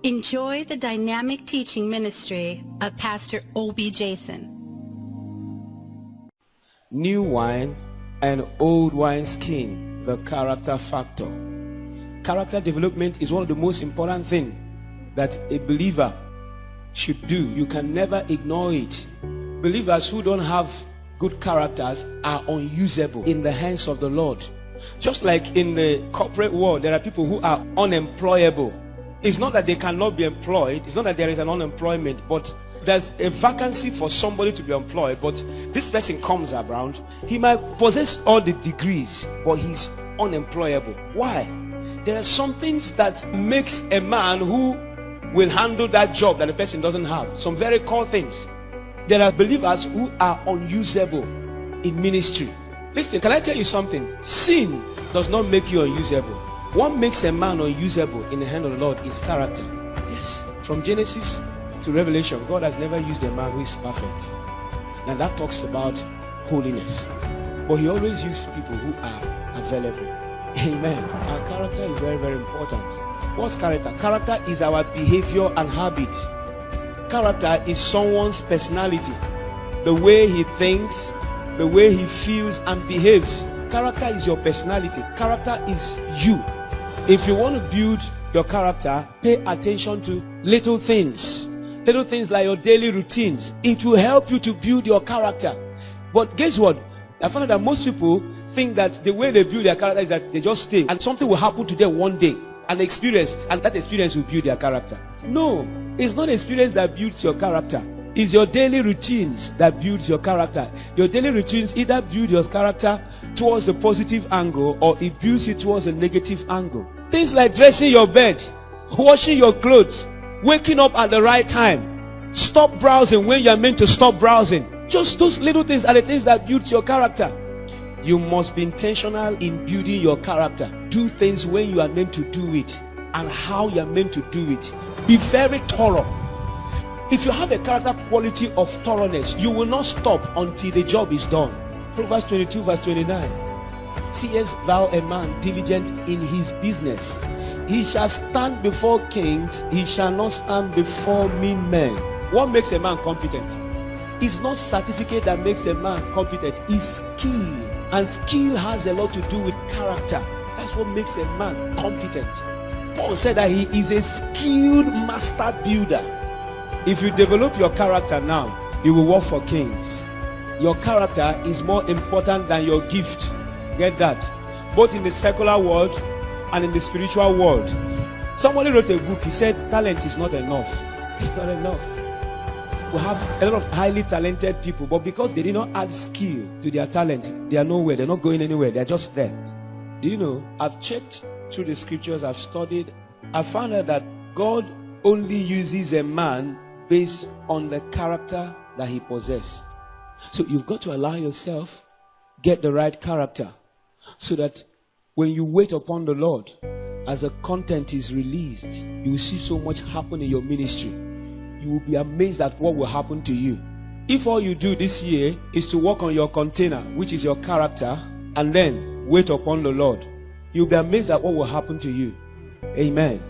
Enjoy the dynamic teaching ministry of Pastor Obie Jason. New wine and old wine skin, the character factor. Character development is one of the most important things that a believer should do. You can never ignore it. Believers who don't have good characters are unusable in the hands of the Lord. Just like in the corporate world, there are people who are unemployable. It's not that they cannot be employed. It's not that there is an unemployment, but there's a vacancy for somebody to be employed. But this person comes around. He might possess all the degrees, but he's unemployable. Why? There are some things that makes a man who will handle that job that the person doesn't have. Some very core things. There are believers who are unusable in ministry. Listen, can I tell you something? Sin does not make you unusable. What makes a man unusable in the hand of the Lord is character. Yes. From Genesis to Revelation, God has never used a man who is perfect. Now that talks about holiness. But he always uses people who are available. Amen. Our character is very, very important. What's character? Character is our behavior and habit. Character is someone's personality. The way he thinks, the way he feels and behaves. Character is your personality. Character is you. If you want to build your character, pay attention to little things. Little things like your daily routines. It will help you to build your character. But guess what? I found out that most people think that the way they build their character is that they just stay and something will happen to them one day. An experience, and that experience will build their character. No, it's not experience that builds your character. It's your daily routines that builds your character. Your daily routines either build your character towards a positive angle or it builds it towards a negative angle. Things like dressing your bed, washing your clothes, waking up at the right time, stop browsing when you are meant to stop browsing. Just those little things are the things that build your character. You must be intentional in building your character. Do things when you are meant to do it and how you are meant to do it. Be very thorough. If you have a character quality of thoroughness, you will not stop until the job is done. Proverbs 22 verse 29. Seest thou a man diligent in his business? He shall stand before kings, he shall not stand before mean men. What makes a man competent? It's not certificate that makes a man competent, it's skill. And skill has a lot to do with character. That's what makes a man competent. Paul said that he is a skilled master builder. If you develop your character now, you will work for kings. Your character is more important than your gift. Get that? Both in the secular world and in the spiritual world. Somebody wrote a book. He said talent is not enough. It's not enough. We have a lot of highly talented people, but because they did not add skill to their talent, they are nowhere. They're not going anywhere. They're just there. Do you know? I've checked through the scriptures. I've studied. I found out that God only uses a man based on the character that he possesses. So you've got to allow yourself get the right character, so that when you wait upon the Lord, as the content is released, you will see so much happen in your ministry. You will be amazed at what will happen to you. If all you do this year is to work on your container, which is your character, and then wait upon the Lord, you'll be amazed at what will happen to you. Amen.